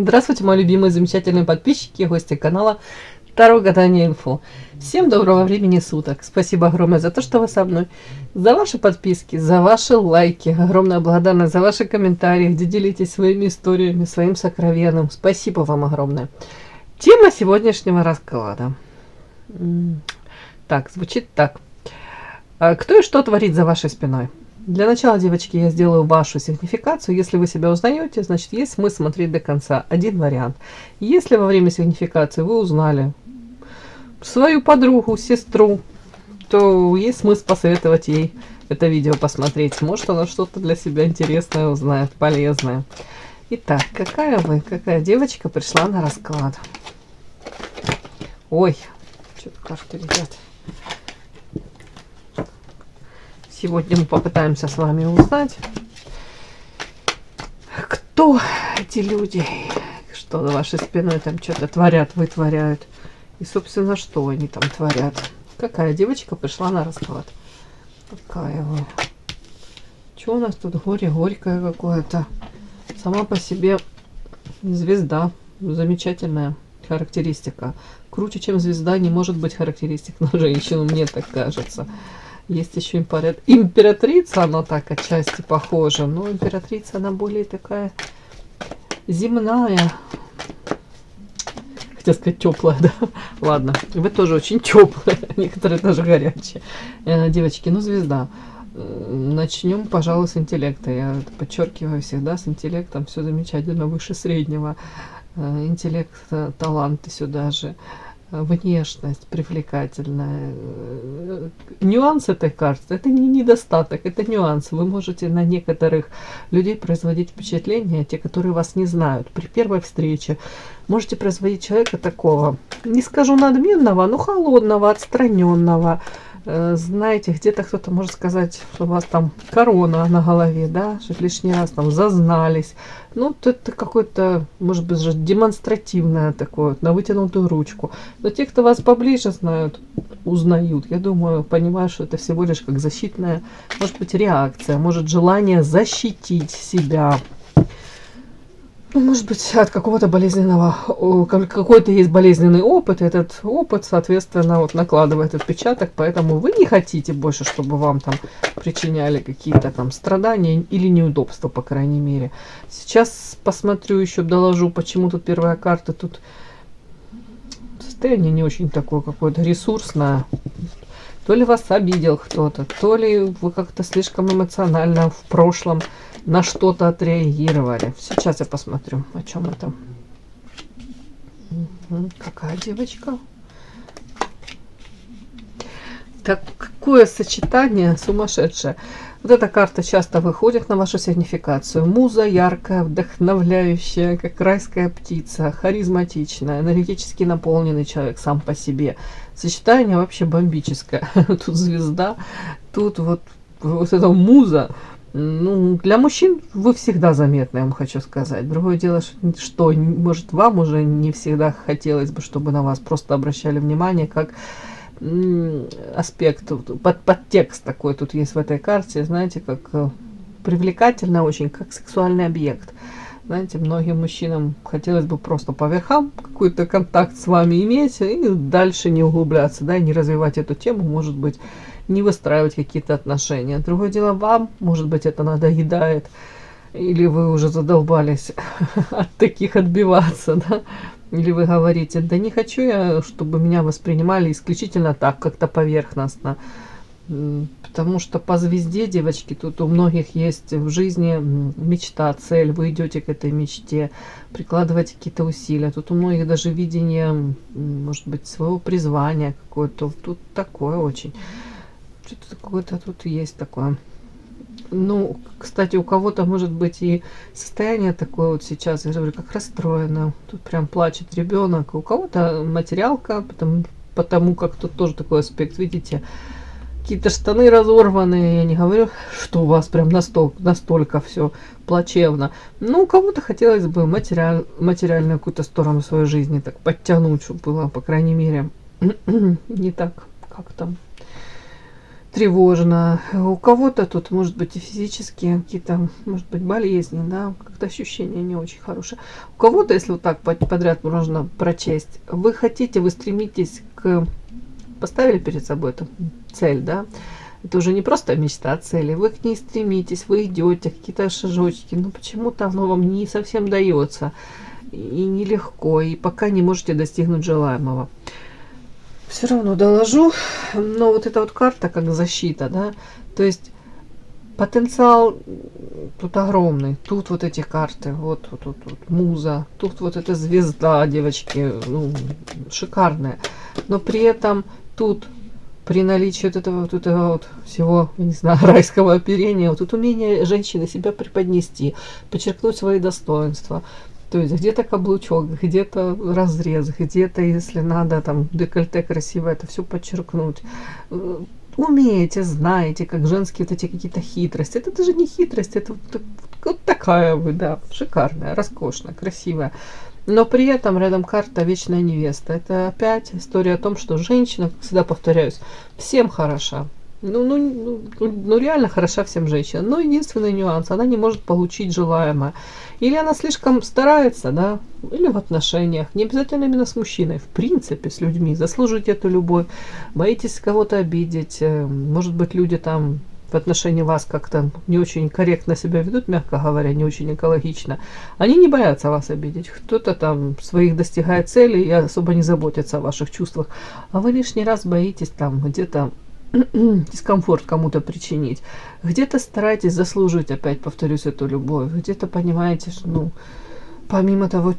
Здравствуйте, мои любимые, замечательные подписчики и гости канала Таро Гадание Инфо. Всем доброго времени суток. Спасибо огромное за то, что вы со мной. За ваши подписки, за ваши лайки. Огромная благодарность за ваши комментарии, где делитесь своими историями, своим сокровенным. Спасибо вам огромное. Тема сегодняшнего расклада. Так, звучит так. Кто и что творит за вашей спиной? Для начала, девочки, я сделаю вашу сигнификацию. Если вы себя узнаете, значит, есть смысл смотреть до конца. Один вариант. Если во время сигнификации вы узнали свою подругу, сестру, то есть смысл посоветовать ей это видео посмотреть. Может, она что-то для себя интересное узнает, полезное. Итак, какая девочка пришла на расклад? Ой, что-то карты летят. Сегодня мы попытаемся с вами узнать, кто эти люди, что за вашей спиной там что-то творят, вытворяют. И, собственно, что они там творят. Какая девочка пришла на расклад? Какая вы? Что у нас тут горе горькое какое-то? Сама по себе звезда. Замечательная характеристика. Круче, чем звезда, не может быть характеристик на женщину, мне так кажется. Есть еще императрица, она так отчасти похожа, но императрица, она более такая земная. Хотела сказать теплая, да? Ладно, вы тоже очень теплые, некоторые даже горячие. Девочки, ну звезда. Начнем, пожалуй, с интеллекта. Я это подчеркиваю всегда, с интеллектом все замечательно, выше среднего. Интеллект, таланты сюда же. Внешность привлекательная. Нюанс этой карты — это не недостаток, это нюанс. Вы можете на некоторых людей производить впечатление, те, которые вас не знают. При первой встрече можете производить человека такого, не скажу надменного, но холодного, отстраненного. Знаете, где-то кто-то может сказать, что у вас там корона на голове, да, что лишний раз там зазнались. Ну, это какое-то, может быть, же демонстративное такое, на вытянутую ручку. Но те, кто вас поближе знают, узнают, я думаю, понимают, что это всего лишь как защитная, может быть, реакция, может, желание защитить себя. Ну, может быть, от какого-то болезненного, какой-то есть болезненный опыт, и этот опыт, соответственно, вот накладывает отпечаток, поэтому вы не хотите больше, чтобы вам там причиняли какие-то там страдания или неудобства, по крайней мере. Сейчас посмотрю, еще доложу, почему тут первая карта, тут состояние не очень такое какое-то ресурсное. То ли вас обидел кто-то, то ли вы как-то слишком эмоционально в прошлом на что-то отреагировали. Сейчас я посмотрю, о чем это. Какая девочка? Так, какое сочетание сумасшедшее. Вот эта карта часто выходит на вашу сигнификацию. Муза яркая, вдохновляющая, как райская птица, харизматичная, энергетически наполненный человек сам по себе. Сочетание вообще бомбическое. Тут звезда, тут вот эта муза. Ну, для мужчин вы всегда заметны, я вам хочу сказать. Другое дело, что может вам уже не всегда хотелось бы, чтобы на вас просто обращали внимание, как аспект, подтекст такой тут есть в этой карте, знаете, как привлекательно очень, как сексуальный объект. Знаете, многим мужчинам хотелось бы просто по верхам какой-то контакт с вами иметь и дальше не углубляться, да, и не развивать эту тему, может быть, не выстраивать какие-то отношения. Другое дело, вам, может быть, это надоедает, или вы уже задолбались от таких отбиваться, да, или вы говорите, да не хочу я, чтобы меня воспринимали исключительно так, как-то поверхностно. Потому что по звезде, девочки, тут у многих есть в жизни мечта, цель, вы идете к этой мечте, прикладываете какие-то усилия. Тут у многих даже видение, может быть, своего призвания какое-то. Тут такое очень. Что-то какое-то тут есть такое. Ну, кстати, у кого-то может быть и состояние такое вот сейчас, я говорю, как расстроено. Тут прям плачет ребенок. У кого-то материалка, потому как тут тоже такой аспект, видите, какие-то штаны разорванные. Я не говорю, что у вас прям настолько все плачевно. Ну, у кого-то хотелось бы материальную какую-то сторону своей жизни так подтянуть, чтобы было, по крайней мере, не так, как там тревожно. У кого-то тут, может быть, и физические какие-то, может быть, болезни, да, как-то ощущения не очень хорошие. У кого-то, если вот так подряд можно прочесть, вы хотите, вы стремитесь к... Поставили перед собой эту цель, да, это уже не просто мечта, а цели, вы к ней стремитесь, вы идете, какие-то шажочки, но почему-то оно вам не совсем дается, и нелегко, и пока не можете достигнуть желаемого. Все равно доложу, но вот эта вот карта как защита, да, то есть потенциал тут огромный, тут вот эти карты, вот муза, тут вот эта звезда, девочки, ну, шикарная, но при этом тут при наличии вот этого вот всего, не знаю, райского оперения, вот тут умение женщины себя преподнести, подчеркнуть свои достоинства. То есть где-то каблучок, где-то разрез, где-то, если надо, там, декольте красиво, это все подчеркнуть. Умеете, знаете, как женские вот эти какие-то хитрости. Это даже не хитрость, это вот такая вы, да, шикарная, роскошная, красивая. Но при этом рядом карта «Вечная невеста». Это опять история о том, что женщина, как всегда повторяюсь, всем хороша. Ну, реально хороша всем женщина. Но единственный нюанс, она не может получить желаемое. Или она слишком старается, да, или в отношениях. Не обязательно именно с мужчиной, в принципе, с людьми. Заслужить эту любовь, боитесь кого-то обидеть. Может быть, люди там в отношении вас как-то не очень корректно себя ведут, мягко говоря, не очень экологично. Они не боятся вас обидеть. Кто-то там своих достигает целей и особо не заботится о ваших чувствах. А вы лишний раз боитесь там где-то дискомфорт кому-то причинить. Где-то стараетесь заслужить, опять повторюсь, эту любовь. Где-то понимаете, что, ну, помимо того,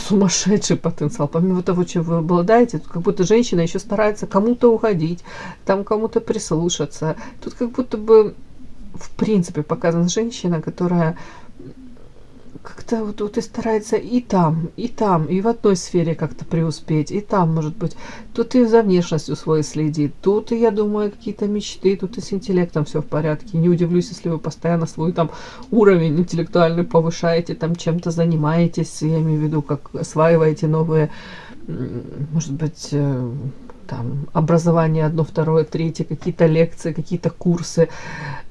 сумасшедший потенциал, помимо того, чем вы обладаете, тут как будто женщина еще старается кому-то уходить, там кому-то прислушаться. Тут как будто бы, в принципе, показана женщина, которая как-то вот и старается и там, и в одной сфере как-то преуспеть, и там, может быть, тут и за внешностью своей следит, тут и, я думаю, какие-то мечты, тут и с интеллектом все в порядке. Не удивлюсь, если вы постоянно свой там уровень интеллектуальный повышаете, там чем-то занимаетесь, я имею в виду, как осваиваете новые, может быть, там, образование одно, второе, третье, какие-то лекции, какие-то курсы,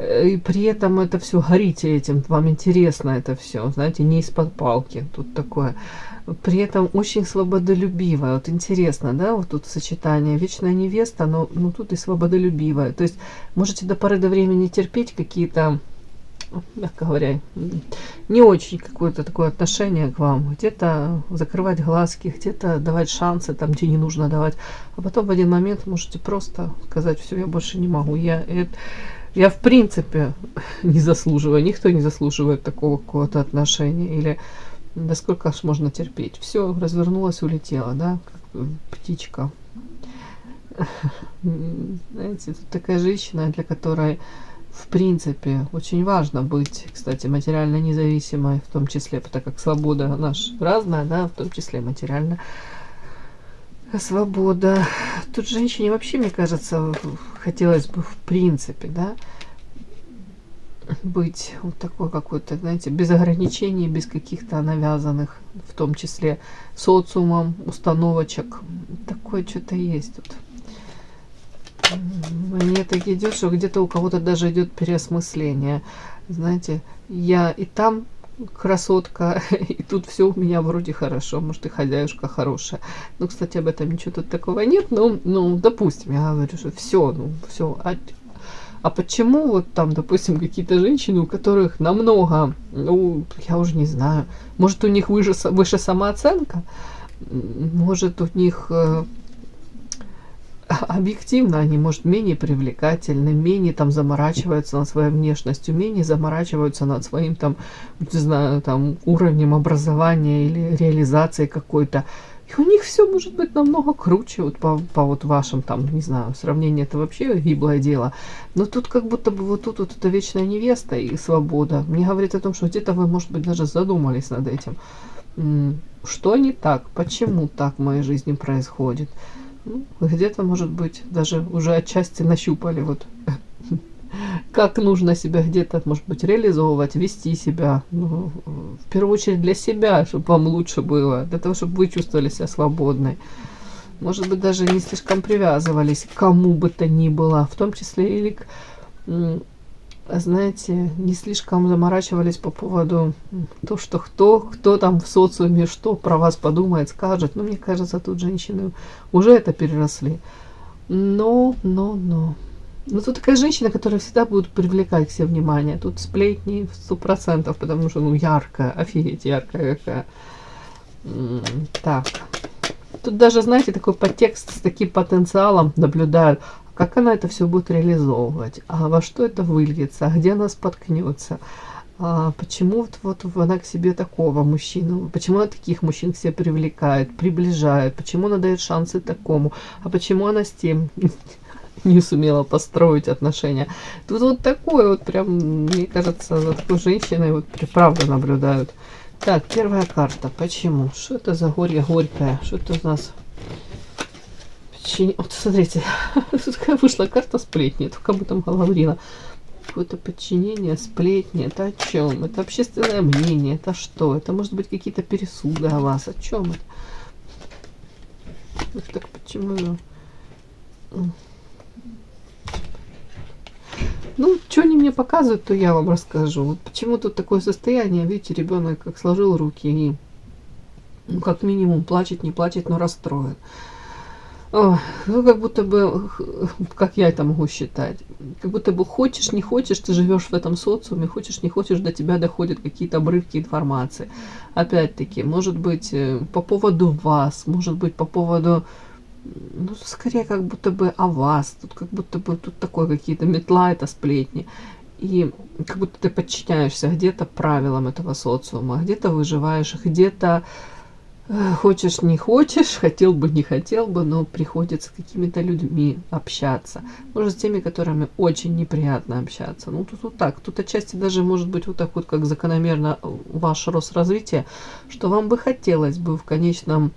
и при этом это все горите этим, вам интересно это все, знаете, не из-под палки, тут такое. При этом очень свободолюбивая, вот интересно, да, вот тут сочетание вечная невеста, но тут и свободолюбивая, то есть можете до поры до времени терпеть какие-то, мягко говоря, не очень какое-то такое отношение к вам. Где-то закрывать глазки, где-то давать шансы там, где не нужно давать. А потом в один момент можете просто сказать: все, я больше не могу. Я в принципе не заслуживаю. Никто не заслуживает такого какого-то отношения. Или да сколько ж можно терпеть. Все, развернулась, улетела, да, как птичка. Знаете, тут такая женщина, для которой в принципе очень важно быть, кстати, материально независимой, в том числе, так как свобода наша разная, да, в том числе материально свобода. Тут женщине вообще, мне кажется, хотелось бы в принципе, да, быть вот такой какой-то, знаете, без ограничений, без каких-то навязанных, в том числе социумом, установочек. Такое что-то есть тут. Мне так идет, что где-то у кого-то даже идет переосмысление. Знаете, я и там красотка, и тут все у меня вроде хорошо, может, и хозяюшка хорошая. Ну, кстати, об этом ничего тут такого нет, но, допустим, я говорю, что все, все. А почему вот там, допустим, какие-то женщины, у которых намного, я уже не знаю, может, у них выше самооценка, может, у них объективно они, может, менее привлекательны, менее там заморачиваются над своей внешностью, менее заморачиваются над своим там, не знаю, там уровнем образования или реализации какой-то. И у них все может быть намного круче, вот по вот вашим там, не знаю, сравнение это вообще гиблое дело. Но тут как будто бы вот тут вот эта вечная невеста и свобода мне говорит о том, что где-то вы, может быть, даже задумались над этим. Что не так? Почему так в моей жизни происходит? Где-то, может быть, даже уже отчасти нащупали, вот как нужно себя где-то, может быть, реализовывать, вести себя, в первую очередь для себя, чтобы вам лучше было, для того, чтобы вы чувствовали себя свободной. может быть, даже не слишком привязывались к кому бы то ни было, в том числе или, знаете, не слишком заморачивались по поводу то, что кто там в социуме, что про вас подумает, скажет. Ну, мне кажется, тут женщины уже это переросли. Но. Ну, тут такая женщина, которая всегда будет привлекать к себе внимание. Тут сплетни 100%, потому что, ну, яркая, офигеть, яркая какая. Так. Тут даже, знаете, такой подтекст с таким потенциалом наблюдаю. Как она это все будет реализовывать? А во что это выльется? А где она споткнется? А почему вот она к себе такого мужчину? Почему она таких мужчин к себе привлекает, приближает? Почему она дает шансы такому? А почему она с тем не сумела построить отношения? Тут вот такое вот прям, мне кажется, за такой женщиной вот правда наблюдают. Так, первая карта. Почему? Что это за горе горькое? Что это у нас? Вот смотрите, тут такая вышла карта сплетни, только об этом говорила. Какое-то подчинение, сплетни. Это о чем? Это общественное мнение. Это что? Это может быть какие-то пересуды о вас. О чем это? Вот так почему? Ну, что они мне показывают, то я вам расскажу. Вот почему тут такое состояние, видите, ребенок как сложил руки и, ну, как минимум, плачет, не плачет, но расстроен. Ой, ну, как будто бы, как я это могу считать, как будто бы хочешь, не хочешь, ты живешь в этом социуме, хочешь, не хочешь, до тебя доходят какие-то обрывки информации. Опять-таки, может быть, по поводу вас, может быть, по поводу, ну, скорее, как будто бы о вас. Тут как будто бы тут такое какие-то метла, это сплетни. И как будто ты подчиняешься где-то правилам этого социума, где-то выживаешь, где-то хочешь, не хочешь, хотел бы, не хотел бы, но приходится с какими-то людьми общаться. Может, с теми, которыми очень неприятно общаться. Ну, тут вот так. Тут отчасти даже может быть вот так вот, как закономерно ваш рост развития, что вам бы хотелось бы в конечном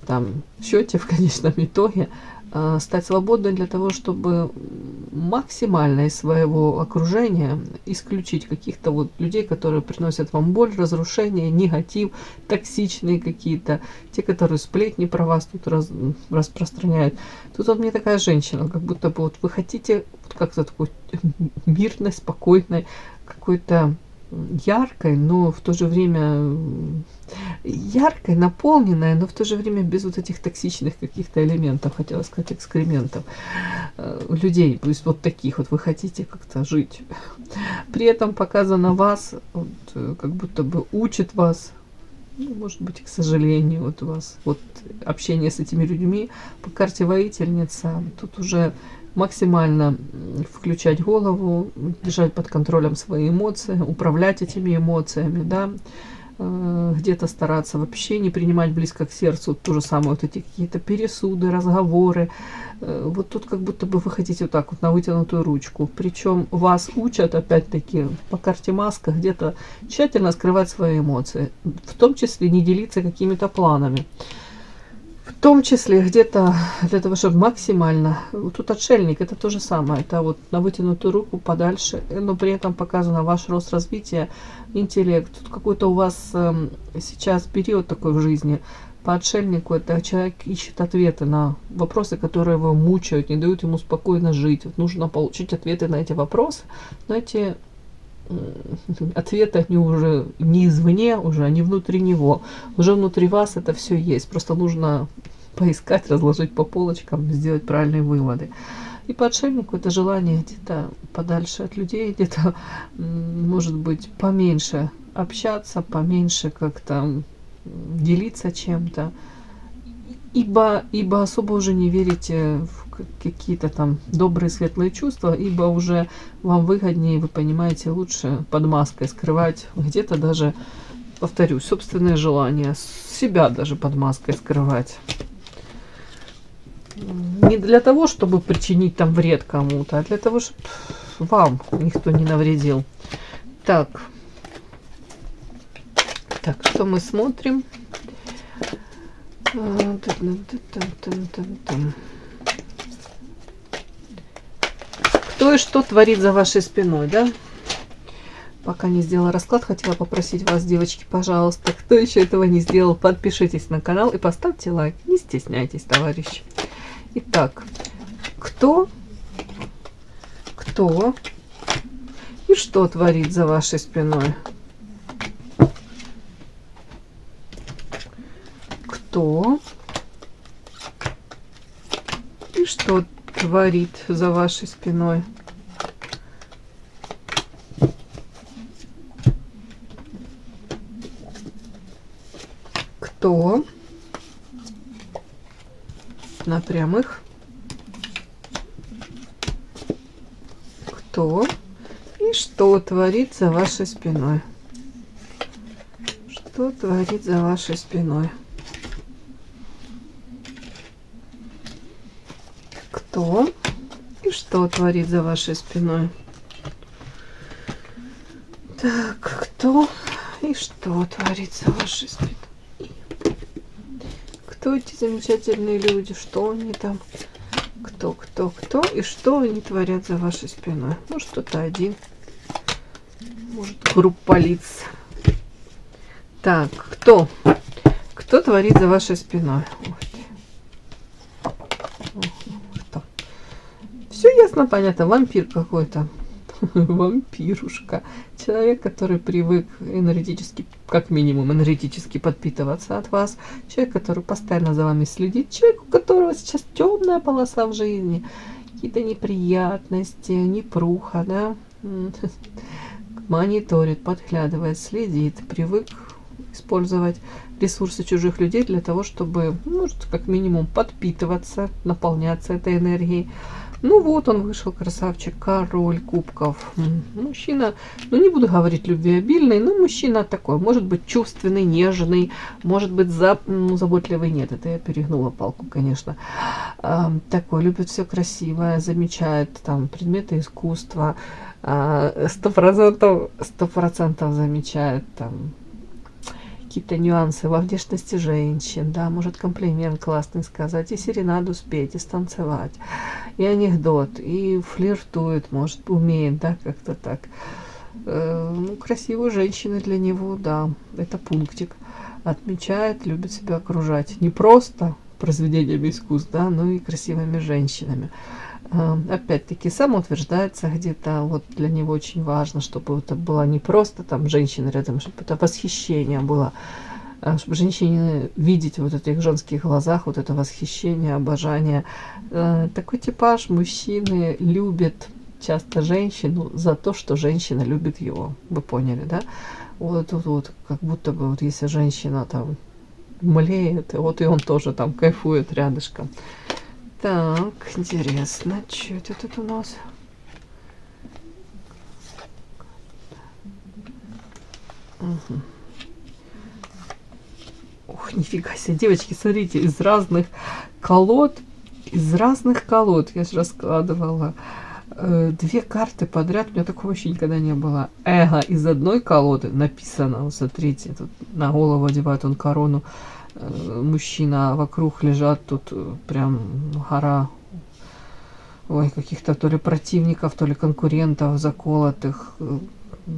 там счете, в конечном итоге стать свободной для того, чтобы максимально из своего окружения исключить каких-то вот людей, которые приносят вам боль, разрушение, негатив, токсичные какие-то, те, которые сплетни про вас тут распространяют. Тут вот мне такая женщина, как будто бы вот вы хотите вот как-то такой мирной, спокойной, какой-то яркой, но в то же время яркой, наполненной, но в то же время без вот этих токсичных каких-то элементов, хотела сказать, экскрементов людей, то есть вот таких вот вы хотите как-то жить. При этом показано вас, вот, как будто бы учит вас, ну, может быть, к сожалению, вот у вас вот общение с этими людьми по карте воительница, тут уже максимально включать голову, держать под контролем свои эмоции, управлять этими эмоциями, да, где-то стараться вообще не принимать близко к сердцу то же самое, вот эти какие-то пересуды, разговоры. Вот тут как будто бы вы хотите вот так вот на вытянутую ручку. Причем вас учат, опять-таки, по карте маска, где-то тщательно скрывать свои эмоции, в том числе не делиться какими-то планами. В том числе где-то для того, чтобы максимально... Тут отшельник, это то же самое. Это вот на вытянутую руку подальше, но при этом показано ваш рост развития, интеллект. Тут какой-то у вас сейчас период такой в жизни. По отшельнику это человек ищет ответы на вопросы, которые его мучают, не дают ему спокойно жить. Вот нужно получить ответы на эти вопросы, но эти ответы, они уже не извне, уже они внутри него. Уже внутри вас это все есть. Просто нужно поискать, разложить по полочкам, сделать правильные выводы. И по отшельнику это желание где-то подальше от людей, где-то, может быть, поменьше общаться, поменьше как-то делиться чем-то. Ибо особо уже не верите в какие-то там добрые, светлые чувства, ибо уже вам выгоднее, вы понимаете, лучше под маской скрывать, где-то даже, повторюсь, собственные желания, себя даже под маской скрывать. Не для того, чтобы причинить там вред кому-то, а для того, чтобы вам никто не навредил. Так, что мы смотрим? Кто и что творит за вашей спиной, да? Пока не сделала расклад, хотела попросить вас, девочки, пожалуйста, кто еще этого не сделал, подпишитесь на канал и поставьте лайк. Не стесняйтесь, товарищи. Итак, кто и что творит за вашей спиной? Кто и что творит за вашей спиной? Кто на прямых? Кто и что творит за вашей спиной? Что творит за вашей спиной? Кто и что творит за вашей спиной? Так, кто и что творит за вашей спиной? Кто эти замечательные люди? Что они там? Кто и что они творят за вашей спиной? Может, кто-то один. Может, группа лиц. Так, кто? Кто творит за вашей спиной? Кто? Все ясно, понятно. Вампир какой-то. Вампирушка. Человек, который привык энергетически, как минимум, энергетически подпитываться от вас. Человек, который постоянно за вами следит. Человек, у которого сейчас темная полоса в жизни. Какие-то неприятности, непруха, да. Мониторит, подглядывает, следит. Привык использовать ресурсы чужих людей для того, чтобы, может, как минимум, подпитываться, наполняться этой энергией. Ну вот он вышел, красавчик, король кубков. Мужчина, ну не буду говорить любвеобильный, но мужчина такой, может быть чувственный, нежный, может быть заботливый, нет, это я перегнула палку, конечно. Такой, любит все красивое, замечает там предметы искусства, 100% замечает там какие-то нюансы во внешности женщин, да, может комплимент классный сказать, и серенаду спеть, и станцевать, и анекдот, и флиртует, может, умеет, да, как-то так. Ну, красивые женщины для него, да, это пунктик. Отмечает, любит себя окружать не просто произведениями искусств, да, но и красивыми женщинами. Опять-таки самоутверждается где-то, вот для него очень важно, чтобы это было не просто там женщина рядом, чтобы это восхищение было, чтобы женщине видеть вот в этих женских глазах вот это восхищение, обожание. Такой типаж мужчины любит часто женщину за то, что женщина любит его. Вы поняли, да? Вот тут вот как будто бы вот если женщина там млеет, вот и он тоже там кайфует рядышком. Так, интересно, что это тут у нас? Угу. Ух, нифига себе, девочки, смотрите, из разных колод, я же раскладывала 2 карты подряд, у меня такого вообще никогда не было. Эго из одной колоды написано, вот смотрите, тут на голову одевает он корону. Мужчина, вокруг лежат тут прям гора, ой, каких-то то ли противников, то ли конкурентов заколотых.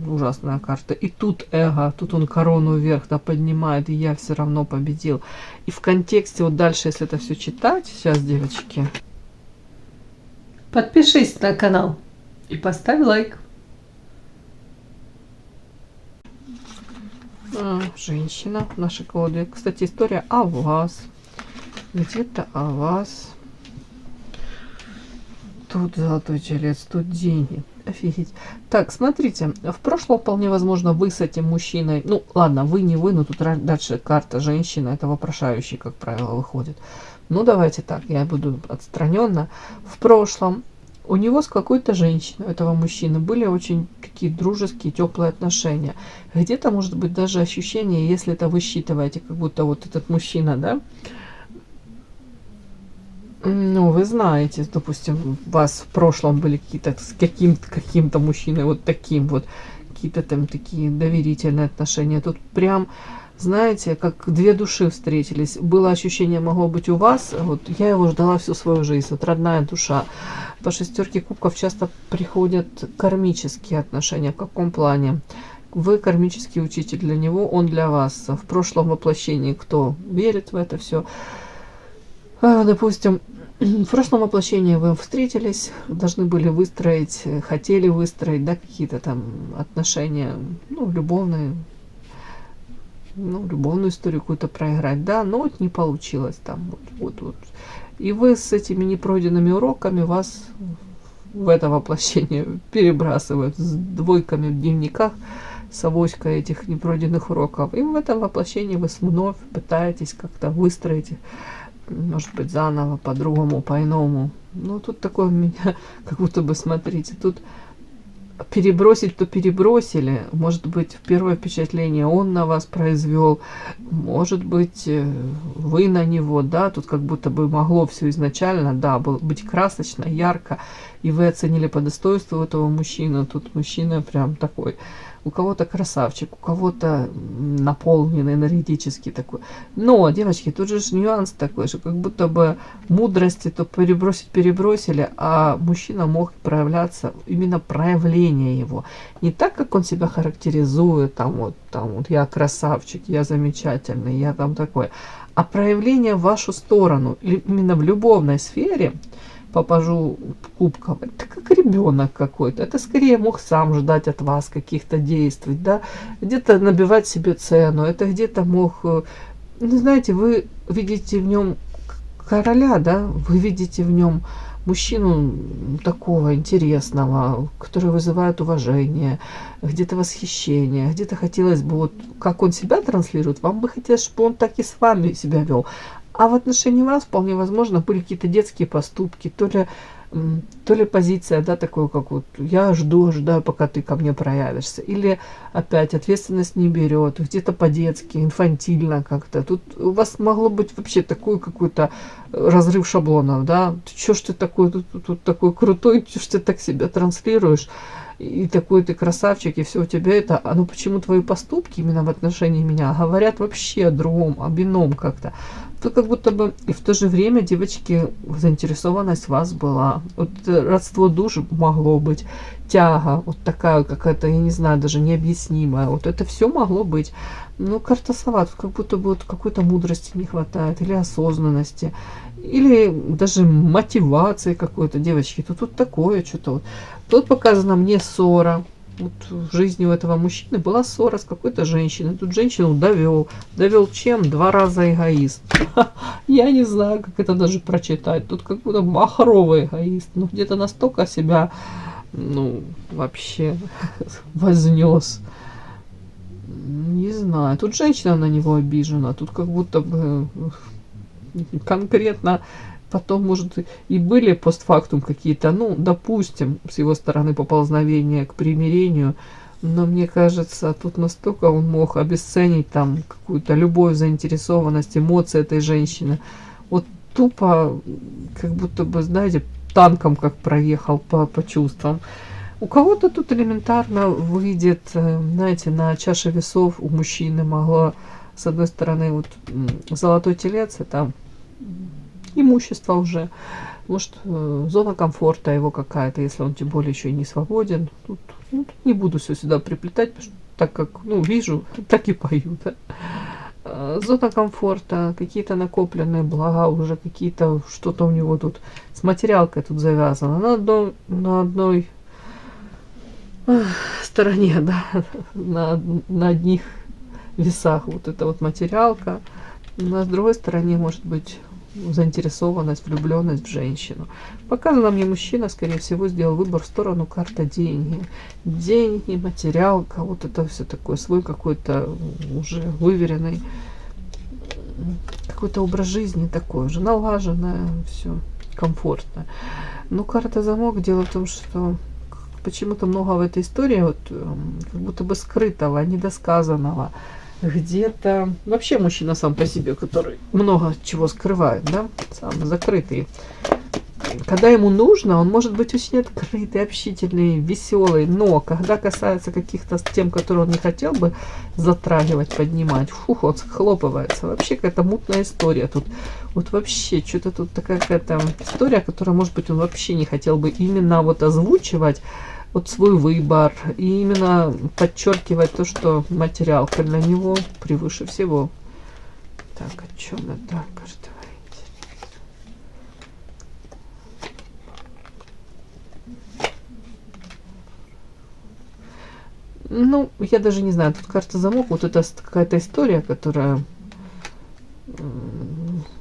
Ужасная карта. И тут эго, тут он корону вверх, да, поднимает, и я все равно победил. И в контексте, вот дальше, если это все читать, сейчас, девочки, подпишись на канал и поставь лайк. Женщина, наши коды. Кстати, история о вас. Где-то о вас. Тут золотой телец, тут деньги. Офигеть. Так, смотрите. В прошлом вполне возможно вы с этим мужчиной... Ну, ладно, вы не вы, но тут дальше карта женщина. Это вопрошающий, как правило, выходит. Ну, давайте так. Я буду отстраненно. В прошлом у него с какой-то женщиной, у этого мужчины, были очень такие дружеские, теплые отношения. Где-то, может быть, даже ощущение, если это вы считываете, как будто вот этот мужчина, да, ну, вы знаете, допустим, у вас в прошлом были какие-то с каким-то мужчиной вот таким вот, какие-то там такие доверительные отношения. Тут прям знаете, как две души встретились. Было ощущение, могло быть у вас, вот я его ждала всю свою жизнь, вот родная душа. По шестерке кубков часто приходят кармические отношения. В каком плане? Вы кармический учитель для него, он для вас. В прошлом воплощении, кто верит в это все, допустим, в прошлом воплощении вы встретились, должны были выстроить, хотели выстроить, да, какие-то там отношения, ну, любовные, ну, любовную историю какую-то проиграть, да, но вот не получилось там, вот. И вы с этими непройденными уроками вас в это воплощение перебрасывают с двойками в дневниках, с авоськой этих непройденных уроков. И в этом воплощении вы вновь пытаетесь как-то выстроить, может быть, заново, по-другому, по-иному. Ну, тут такое у меня, как будто бы, смотрите, тут перебросить, то перебросили. Может быть, первое впечатление он на вас произвел, может быть, вы на него, да, тут как будто бы могло все изначально, да, быть красочно, ярко, и вы оценили по достоинству этого мужчину. Тут мужчина прям такой, у кого-то красавчик, у кого-то наполненный, энергетический такой. Но, девочки, тут же нюанс такой, что как будто бы мудрости то перебросили, а мужчина мог проявляться, именно проявление его. Не так, как он себя характеризует, там вот я красавчик, я замечательный, я там такой, а проявление в вашу сторону, именно в любовной сфере. Попажу кубков, это как ребенок какой-то, это скорее мог сам ждать от вас каких-то действий, да, где-то набивать себе цену, это где-то мог, ну, знаете, вы видите в нем короля, да, вы видите в нем мужчину такого интересного, который вызывает уважение, где-то восхищение, где-то хотелось бы, вот как он себя транслирует, вам бы хотелось, чтобы он так и с вами себя вел. А в отношении вас вполне возможно были какие-то детские поступки, то ли позиция, да, такой, как вот я ожидаю, пока ты ко мне проявишься. Или опять ответственность не берет, где-то по-детски, инфантильно как-то. Тут у вас могло быть вообще такой какой-то разрыв шаблонов, да. Чё ж ты такой, тут такой крутой, чё ж ты так себя транслируешь? И такой ты красавчик, и все у тебя это, ну почему твои поступки именно в отношении меня говорят вообще о другом, об ином как-то. То как будто бы и в то же время, девочки, заинтересованность в вас была. Вот родство душ могло быть, тяга, вот такая какая-то, я не знаю, даже необъяснимая. Вот это все могло быть. Ну, карта Сават, как будто бы вот какой-то мудрости не хватает, или осознанности, или даже мотивации какой-то, девочки. Тут такое что-то вот. Тут показана мне ссора. Вот в жизни у этого мужчины была ссора с какой-то женщиной. Тут женщину довел. Довел чем? 2 раза эгоист. Я не знаю, как это даже прочитать. Тут как будто махровый эгоист. Ну, где-то настолько себя, ну, вообще вознес. Не знаю. Тут женщина на него обижена. Тут как будто бы конкретно потом, может, и были постфактум какие-то, ну, допустим, с его стороны поползновения к примирению, но мне кажется, тут настолько он мог обесценить там какую-то любовь, заинтересованность, эмоции этой женщины. Вот тупо, как будто бы, знаете, танком как проехал по чувствам. У кого-то тут элементарно выйдет, знаете, на чаше весов у мужчины могло, с одной стороны, вот золотой телец, это имущество уже, может, зона комфорта его какая-то, если он тем более еще и не свободен. Тут не буду все сюда приплетать, так как, ну, вижу, так и пою, да. Зона комфорта, какие-то накопленные блага, уже какие-то, что-то у него тут с материалкой тут завязано. На одной стороне, да, на одних весах вот эта вот материалка, на другой стороне может быть заинтересованность, влюбленность в женщину. Показано мне, мужчина, скорее всего, сделал выбор в сторону карта деньги. Деньги, материалка, вот это все такое, свой какой-то уже выверенный какой-то образ жизни такой уже, налаженное, все комфортно. Но карта замок, дело в том, что почему-то много в этой истории вот как будто бы скрытого, недосказанного. Где-то вообще мужчина сам по себе, который много чего скрывает, да, сам закрытый. когда ему нужно, он может быть очень открытый, общительный, веселый, но когда касается каких-то тем, которые он не хотел бы затрагивать, поднимать, фух, он схлопывается. Вообще какая-то мутная история тут. Вот вообще, что-то тут такая какая-то история, которую, может быть, он вообще не хотел бы именно вот озвучивать, вот свой выбор, и именно подчеркивать то, что материал для него превыше всего. Так, о чем это? Кажется, ну, я даже не знаю, тут карта замок, вот это какая-то история, которая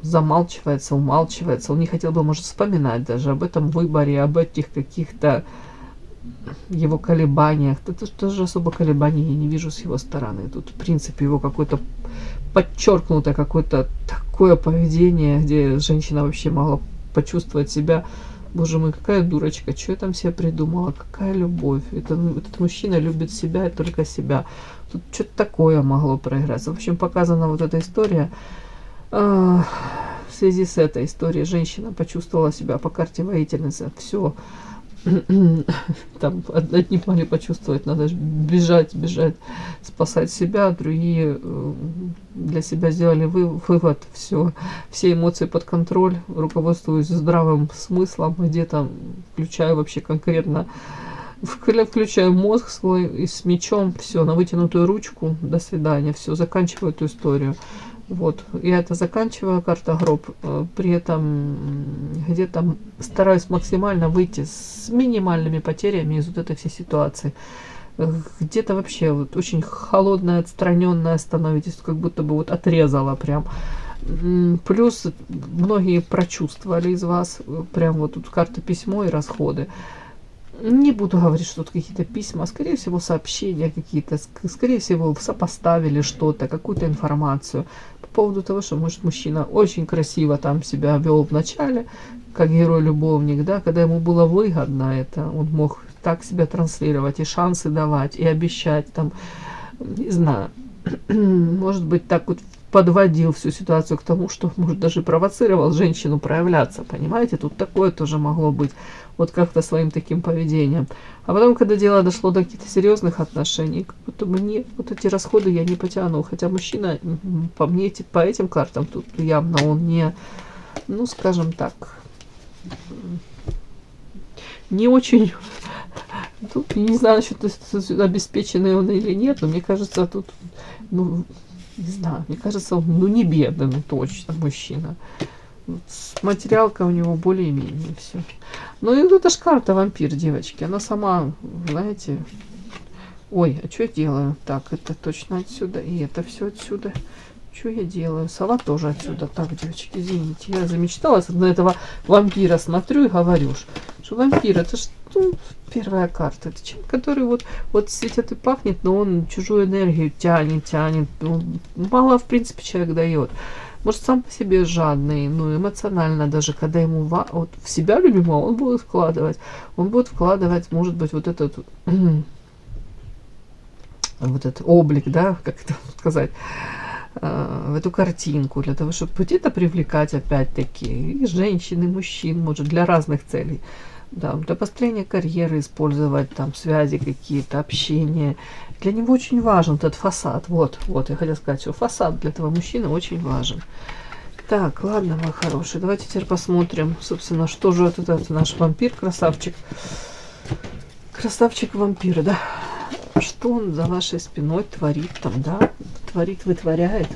замалчивается, умалчивается. Он не хотел бы, может, вспоминать даже об этом выборе, об этих каких-то его колебаниях. Тут тоже особо колебаний я не вижу с его стороны. Тут, в принципе, его какое-то подчеркнутое, какое-то такое поведение, где женщина вообще могла почувствовать себя: боже мой, какая дурочка, что я там себе придумала, какая любовь. Этот мужчина любит себя и только себя. Тут что-то такое могло проиграться. В общем, показана вот эта история. В связи с этой историей женщина почувствовала себя по карте воительницы. Все. Там одни могли почувствовать, надо бежать, спасать себя, другие для себя сделали вывод, все эмоции под контроль, руководствуясь здравым смыслом, где-то включаю вообще конкретно, включаю мозг свой и с мечом, все, на вытянутую ручку, до свидания, все, заканчиваю эту историю. Вот, я это заканчиваю, карта гроб, при этом где-то стараюсь максимально выйти с минимальными потерями из вот этой всей ситуации. Где-то вообще вот очень холодная, отстраненная становитесь, как будто бы вот отрезала прям. Плюс многие прочувствовали из вас, прям вот тут карта письмо и расходы. Не буду говорить, что тут какие-то письма, скорее всего, сообщения какие-то, скорее всего, сопоставили что-то, какую-то информацию по поводу того, что, может, мужчина очень красиво там себя вел в начале, как герой-любовник, да, когда ему было выгодно это, он мог так себя транслировать, и шансы давать, и обещать, там, не знаю, может быть, так вот подводил всю ситуацию к тому, что, может, даже провоцировал женщину проявляться, понимаете, тут такое тоже могло быть, вот как-то своим таким поведением. А потом, когда дело дошло до каких-то серьезных отношений, как будто бы нет, вот эти расходы я не потяну, хотя мужчина, по мне, по этим картам, тут явно он не, ну, скажем так, не очень, тут не знаю, насчет обеспеченный он или нет, но мне кажется, тут, ну, не знаю, мне кажется, он, ну, не бедный, ну, точно, мужчина. Материалка у него более-менее все. Ну, и это ж карта вампир, девочки. Она сама, знаете... Ой, а что я делаю? Так, это точно отсюда, и это все отсюда. Что я делаю? Сова тоже отсюда. Так, девочки, извините, я замечталась, на этого вампира смотрю и говорю, что вампир, это ж, ну, первая карта. Это человек, который вот светит и пахнет, но он чужую энергию тянет. Ну, мало, в принципе, человек дает. Может, сам по себе жадный, ну, эмоционально даже, когда ему вот в себя любимого он будет вкладывать. Он будет вкладывать, может быть, вот этот облик, да, как это сказать, в эту картинку, для того, чтобы где-то привлекать, опять-таки, и женщин, и мужчин, может, для разных целей. Да, для построения карьеры использовать, там, связи какие-то, общение. Для него очень важен этот фасад. Вот, я хотела сказать, что фасад для этого мужчины очень важен. Так, ладно, мой хороший, давайте теперь посмотрим, собственно, что же этот наш вампир, красавчик. Красавчик-вампир, да. Что он за вашей спиной творит там, да? Творит, вытворяет.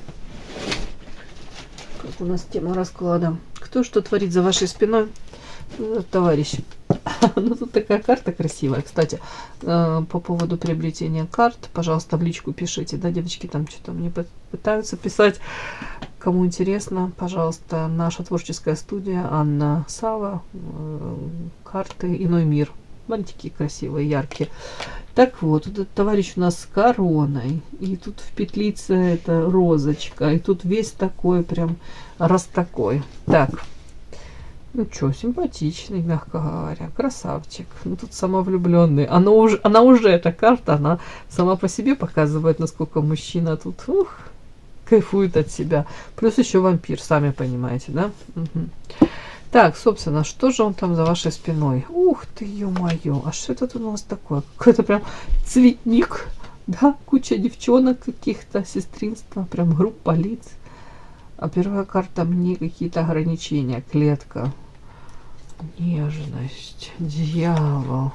Как у нас тема расклада. Кто что творит за вашей спиной? Товарищ. Ну, тут такая карта красивая. Кстати, по поводу приобретения карт, пожалуйста, в личку пишите. Да, девочки там что-то мне пытаются писать. Кому интересно, пожалуйста, наша творческая студия, Анна Сава, карты «Иной мир». Бантики красивые, яркие. Так вот, этот товарищ у нас с короной. И тут в петлице это розочка. И тут весь такой прям раз такой. Так. Ну что, симпатичный, мягко говоря, красавчик. Ну тут самовлюбленный. Она уже, эта карта, она сама по себе показывает, насколько мужчина тут кайфует от себя. Плюс еще вампир, сами понимаете, да? Угу. Так, собственно, что же он там за вашей спиной? Ух ты, ё-моё, а что это тут у нас такое? Какой-то прям цветник, да? Куча девчонок каких-то, сестринства, прям группа лиц. А первая карта мне какие-то ограничения, клетка, нежность, дьявол,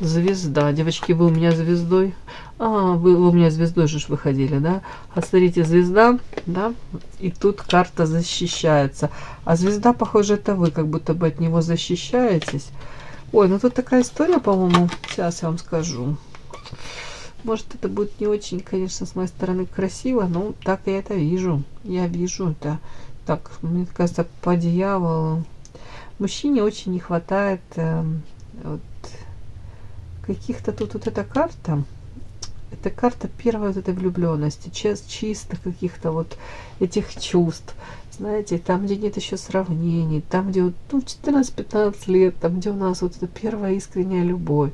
звезда. Девочки, вы у меня звездой. Вы у меня звездой же выходили, да? А смотрите, звезда, да? И тут карта защищается. А звезда, похоже, это вы, как будто бы от него защищаетесь. Ой, ну тут такая история, по-моему. Сейчас я вам скажу. Может, это будет не очень, конечно, с моей стороны красиво, но так я это вижу. Я вижу это. Так, мне кажется, по дьяволу. Мужчине очень не хватает вот, каких-то тут вот эта карта. Это карта первой вот этой влюбленности, чисто каких-то вот этих чувств. Знаете, там, где нет еще сравнений, там, где вот, ну, 14-15 лет, там, где у нас вот эта первая искренняя любовь,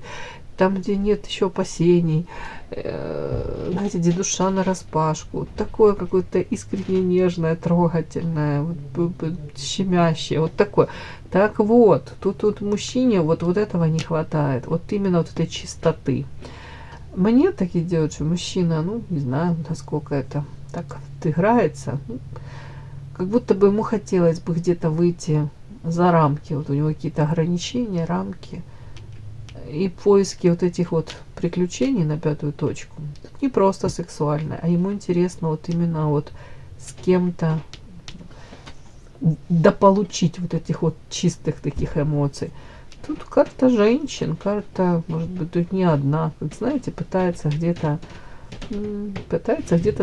там, где нет еще опасений, знаете, где душа нараспашку, вот такое какое-то искренне нежное, трогательное, вот, щемящее, вот такое. Так вот, тут мужчине вот этого не хватает, вот именно вот этой чистоты. Мне так идет, что мужчина, ну, не знаю, насколько это так отыграется, ну, как будто бы ему хотелось бы где-то выйти за рамки, вот у него какие-то ограничения, рамки, и поиски вот этих вот приключений на пятую точку. Тут не просто сексуально, а ему интересно вот именно вот с кем-то дополучить вот этих вот чистых таких эмоций. Тут карта женщин, карта, может быть, тут не одна, как знаете, пытается где-то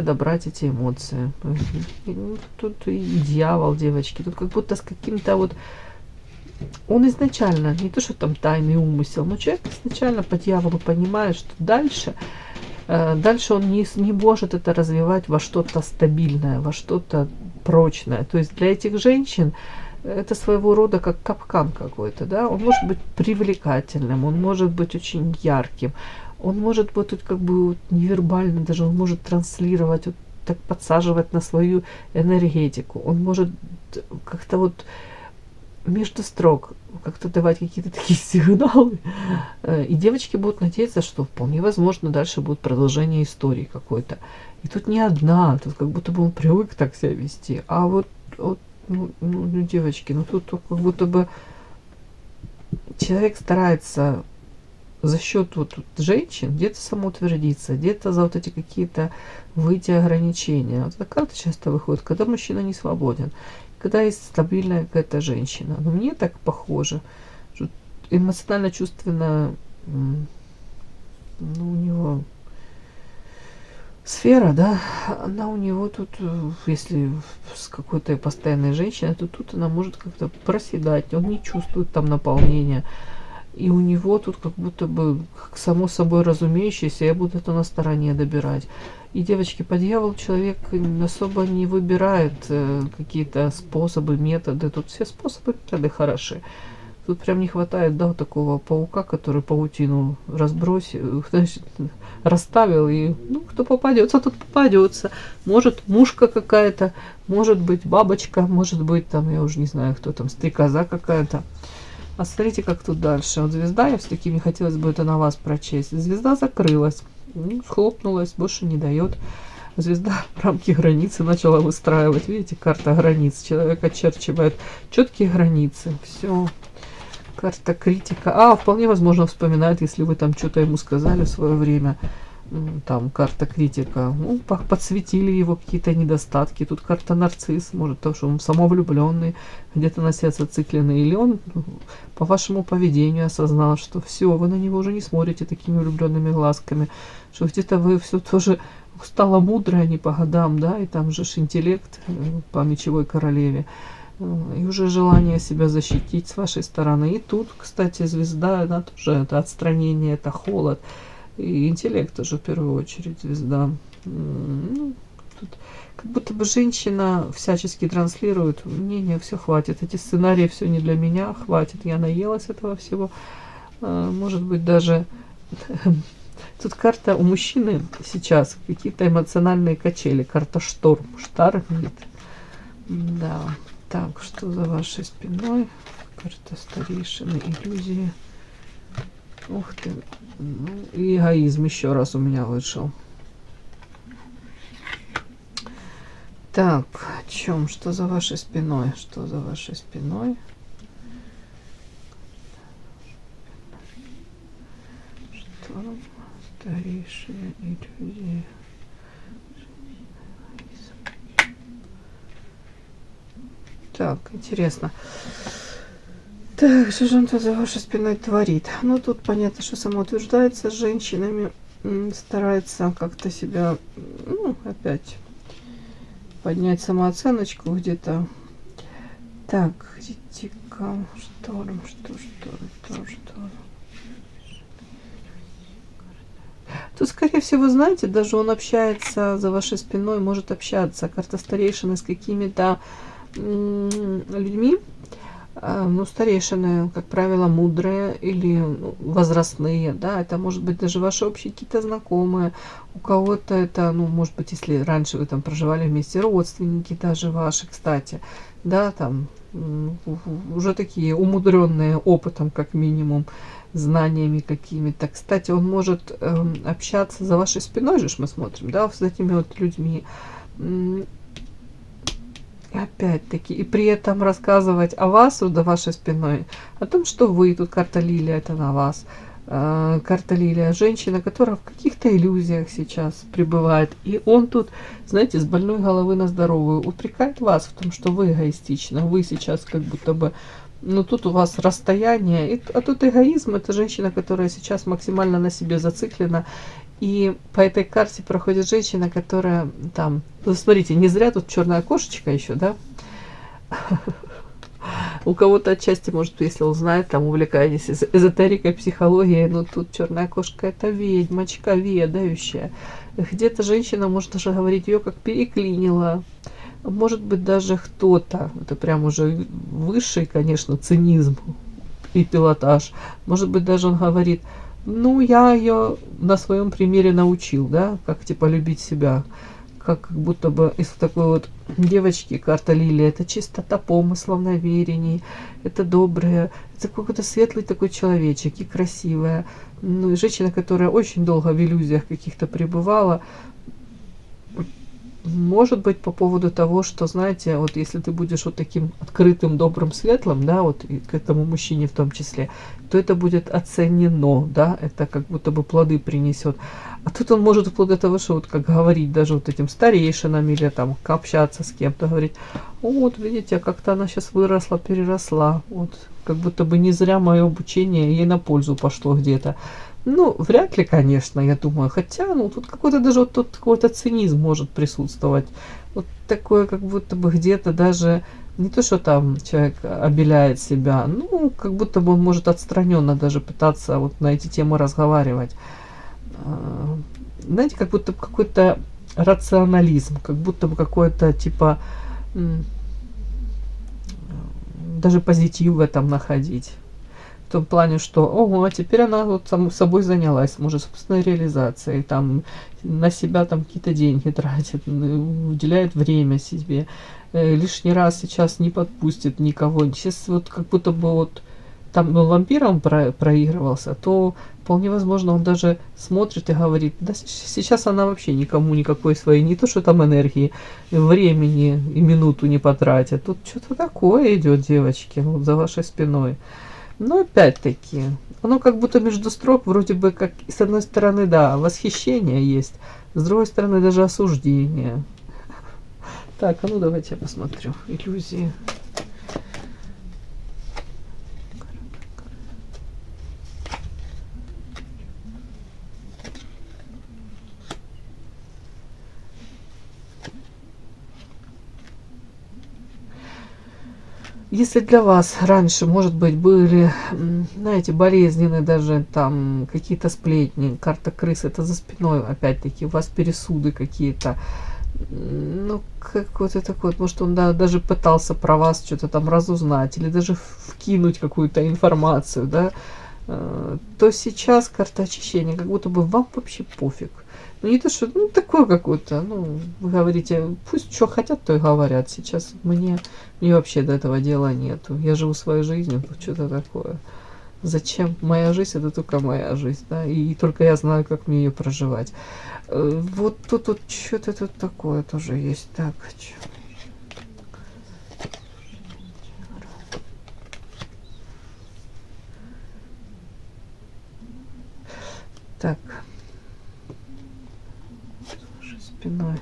добрать эти эмоции. Тут и дьявол, девочки, тут как будто с каким-то вот... Он изначально, не то, что там тайный умысел, но человек изначально по дьяволу понимает, что дальше он не может это развивать во что-то стабильное, во что-то прочное. То есть для этих женщин это своего рода как капкан какой-то, да, он может быть привлекательным, он может быть очень ярким, он может быть как бы вот невербально, даже он может транслировать, вот так подсаживать на свою энергетику, он может как-то вот между строк как-то давать какие-то такие сигналы, и девочки будут надеяться, что вполне возможно дальше будет продолжение истории какой-то. И тут не одна, тут как будто бы он привык так себя вести, а вот ну, девочки, ну тут как будто бы человек старается за счет вот женщин где-то самоутвердиться, где-то за вот эти какие-то выйти ограничения. Вот эта карта часто выходит, когда мужчина не свободен, когда есть стабильная какая-то женщина. Но мне так похоже, что эмоционально-чувственно, ну, у него сфера, да, она у него тут, если с какой-то постоянной женщиной, то тут она может как-то проседать, он не чувствует там наполнения. И у него тут как будто бы, как само собой разумеющееся, я буду это на стороне добирать. И, девочки, по дьяволу человек особо не выбирает какие-то способы, методы. Тут все способы, методы хороши. Тут прям не хватает, да, вот такого паука, который паутину разбросил, значит, расставил, и, ну, кто попадется, тот попадется. Может, мушка какая-то, может быть, бабочка, может быть, там, я уже не знаю, кто там, стрекоза какая-то. А смотрите, как тут дальше. Вот звезда, я все-таки мне хотелось бы это на вас прочесть. Звезда закрылась, схлопнулась, больше не дает. Звезда рамки границы начала выстраивать. Видите, карта границ. Человек очерчивает четкие границы. Все. Карта критика. Вполне возможно вспоминает, если вы там что-то ему сказали в свое время. Там карта критика. Ну, подсветили его какие-то недостатки. Тут карта нарцисс. Может, то, что он самовлюбленный, где-то на себя зацикленный. Или он по вашему поведению осознал, что все, вы на него уже не смотрите такими влюбленными глазками. Что где-то вы все тоже стало мудрое не по годам, да, и там же интеллект по мечевой королеве. И уже желание себя защитить с вашей стороны. И тут, кстати, звезда, она тоже, это отстранение, это холод. И интеллект тоже в первую очередь звезда. Ну, тут как будто бы женщина всячески транслирует мнение, все хватит, эти сценарии все не для меня, хватит, я наелась этого всего. Может быть, даже тут карта у мужчины сейчас какие-то эмоциональные качели, карта шторм, штормит. Да, Так, что за вашей спиной? Карта старейшины, иллюзии. Ух ты. Ну, и эгоизм еще раз у меня вышел. Так, о чем? Что за вашей спиной? Что за вашей спиной? Что? Старейшие иллюзии. Так, интересно. Так, что же он тут за вашей спиной творит? Ну, тут понятно, что самоутверждается с женщинами, старается как-то себя, ну, опять поднять самооценочку где-то. Так, критика, шторм, что. Тут, скорее всего, знаете, даже он общается за вашей спиной, может общаться, карта старейшины, с какими-то людьми. Ну, старейшины, как правило, мудрые или возрастные, да, это может быть даже ваши общие какие-то знакомые, у кого-то это, ну, может быть, если раньше вы там проживали вместе, родственники даже ваши, кстати, да, там уже такие умудренные опытом, как минимум, знаниями какими-то. Кстати, он может общаться за вашей спиной же, мы смотрим, да, с этими вот людьми. Опять-таки, и при этом рассказывать о вас, за вашей спиной, о том, что вы, тут карта Лилия, это на вас, карта Лилия, женщина, которая в каких-то иллюзиях сейчас пребывает, и он тут, знаете, с больной головы на здоровую упрекает вас в том, что вы эгоистичны, вы сейчас как будто бы, ну тут у вас расстояние, а тут эгоизм, это женщина, которая сейчас максимально на себе зациклена. И по этой карте проходит женщина, которая там... Ну, смотрите, не зря тут черная кошечка еще, да? У кого-то отчасти, может, если он знает, там увлекаетесь эзотерикой, психологией, но тут черная кошка — это ведьмочка ведающая. Где-то женщина, может даже говорить, ее как переклинила. Может быть, даже кто-то, это прям уже высший, конечно, цинизм и пилотаж. Может быть, даже он говорит... Ну, я ее на своем примере научил, да, как типа любить себя. Как будто бы из такой вот девочки карта Лилия, это чистота помыслов, намерений, это добрая, это какой-то светлый такой человечек и красивая. Ну, и женщина, которая очень долго в иллюзиях каких-то пребывала. Может быть, по поводу того, что, знаете, вот если ты будешь вот таким открытым, добрым, светлым, да, вот и к этому мужчине в том числе, то это будет оценено, да, это как будто бы плоды принесет. А тут он может вплоть до того, что вот как говорить даже вот этим старейшинам или там общаться с кем-то, говорить, вот видите, как-то она сейчас выросла, переросла, вот как будто бы не зря мое обучение ей на пользу пошло где-то. Ну, вряд ли, конечно, я думаю. Хотя, ну, тут какой-то даже вот тут какой-то цинизм может присутствовать. Вот такое, как будто бы где-то даже не то, что там человек обеляет себя, ну, как будто бы он может отстраненно даже пытаться вот на эти темы разговаривать. Знаете, как будто какой-то рационализм, как будто бы какой-то типа даже позитив в этом находить. В том плане, что, ого, теперь она вот собой занялась, может, собственной реализацией, там, на себя там какие-то деньги тратит, уделяет время себе, лишний раз сейчас не подпустит никого. Сейчас вот как будто бы вот там вампиром проигрывался, то вполне возможно он даже смотрит и говорит, да сейчас она вообще никому никакой своей, не то что там энергии, времени и минуту не потратит. Тут что-то такое идет, девочки, вот за вашей спиной. Но опять-таки, оно как будто между строк вроде бы как, с одной стороны, да, восхищение есть, с другой стороны, даже осуждение. Так, а ну давайте я посмотрю. Иллюзии. Если для вас раньше, может быть, были, знаете, болезненные даже там какие-то сплетни, карта крысы, это за спиной, опять-таки, у вас пересуды какие-то, ну, как вот это вот, может, он даже пытался про вас что-то там разузнать или даже вкинуть какую-то информацию, да, то сейчас карта очищения, как будто бы вам вообще пофиг. Ну, не то, что, ну, такое какое-то, ну, вы говорите, пусть что хотят, то и говорят. Сейчас мне вообще до этого дела нету. Я живу своей жизнью, тут что-то такое. Зачем? Моя жизнь — это только моя жизнь, да, и только я знаю, как мне ее проживать. Вот тут вот что-то тут такое тоже есть. Так, так, за вашей спиной,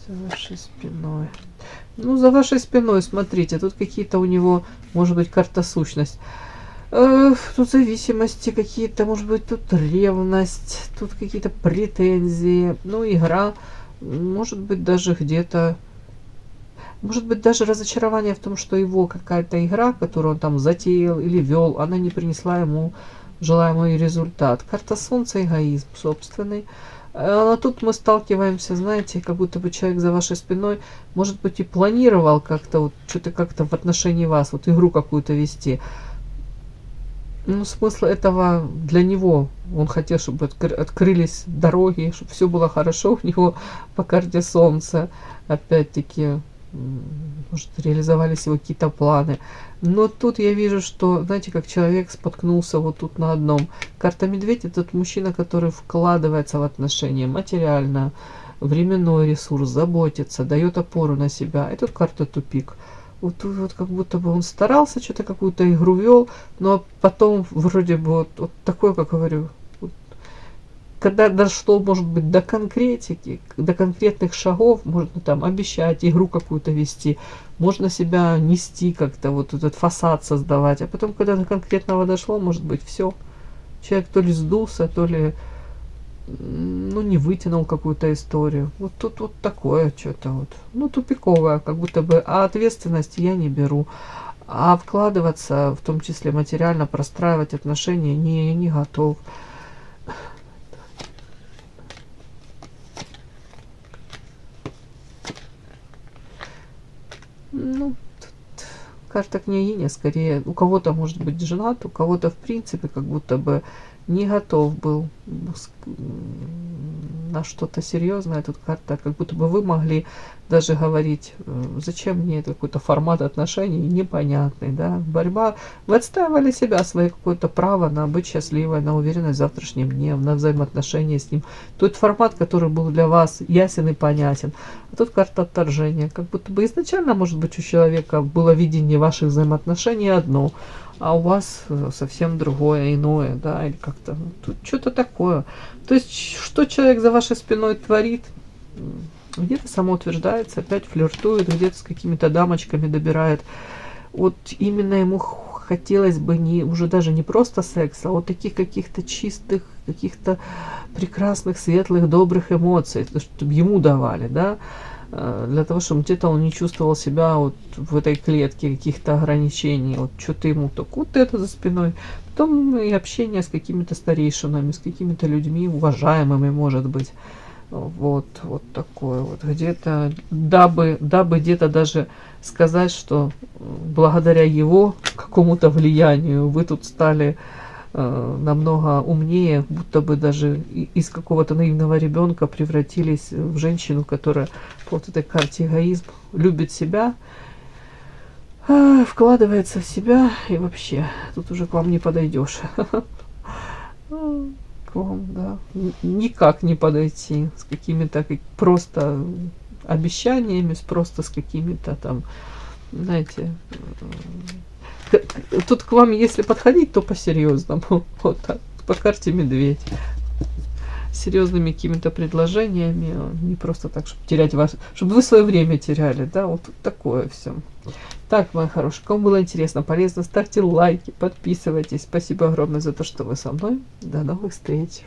за вашей спиной. Ну, за вашей спиной, смотрите, тут какие-то у него, может быть, карта сущность. Тут зависимости какие-то, может быть, тут ревность, тут какие-то претензии. Ну, игра, может быть, даже где-то... Может быть, даже разочарование в том, что его какая-то игра, которую он там затеял или вел, она не принесла ему желаемый результат. Карта Солнца — эгоизм собственный. А тут мы сталкиваемся, знаете, как будто бы человек за вашей спиной, может быть, и планировал как-то, вот, что-то как-то в отношении вас, вот игру какую-то вести. Ну, смысл этого для него. Он хотел, чтобы открылись дороги, чтобы все было хорошо у него по карте Солнца. Опять-таки, может, реализовались его какие-то планы. Но тут я вижу, что, знаете, как человек споткнулся вот тут на одном. Карта Медведь — это тот мужчина, который вкладывается в отношения материально, временной ресурс, заботится, дает опору на себя. И тут карта Тупик. Вот тут вот как будто бы он старался, что-то какую-то игру вел, но потом вроде бы вот такое, как говорю, вот, когда дошло, может быть, до конкретики, до конкретных шагов, можно там обещать, игру какую-то вести, можно себя нести как-то, вот этот фасад создавать, а потом, когда до конкретного дошло, может быть, все. Человек то ли сдулся, то ли, ну, не вытянул какую-то историю. Вот тут вот такое что-то вот, ну, тупиковое, как будто бы, а ответственности я не беру. А вкладываться, в том числе материально, простраивать отношения, не, я не готов. Ну, тут карта княгиня, скорее, у кого-то может быть женат, у кого-то в принципе как будто бы не готов был на что-то серьезное. Тут карта, как будто бы вы могли даже говорить, зачем мне это, какой-то формат отношений непонятный, да, борьба. Вы отстаивали себя, свое какое-то право на быть счастливой, на уверенность в завтрашнем дне, на взаимоотношения с ним. Тот формат, который был для вас ясен и понятен. А тут карта отторжения. Как будто бы изначально, может быть, у человека было видение ваших взаимоотношений одно, а у вас совсем другое, иное, да, или как-то, ну, тут что-то такое. То есть, что человек за вашей спиной творит, где-то самоутверждается, опять флиртует, где-то с какими-то дамочками добирает. Вот именно ему хотелось бы уже даже не просто секса, а вот таких каких-то чистых, каких-то прекрасных, светлых, добрых эмоций, чтобы ему давали, да, для того, чтобы где-то он не чувствовал себя вот в этой клетке каких-то ограничений, вот что-то ему только вот это за спиной, потом и общение с какими-то старейшинами, с какими-то людьми уважаемыми, может быть, вот такое вот, где-то, дабы где-то даже сказать, что благодаря его какому-то влиянию вы тут стали намного умнее, будто бы даже из какого-то наивного ребенка превратились в женщину, которая по вот этой карте эгоизм любит себя, вкладывается в себя, и вообще тут уже к вам не подойдешь. К вам, да, никак не подойти с какими-то просто обещаниями, просто с какими-то там, знаете, тут к вам, если подходить, то по-серьезному. Вот так, по карте Медведь. Серьезными какими-то предложениями, не просто так, чтобы терять вас, чтобы вы свое время теряли, да, вот такое все. Так, мои хорошие, кому было интересно, полезно, ставьте лайки, подписывайтесь. Спасибо огромное за то, что вы со мной. До новых встреч.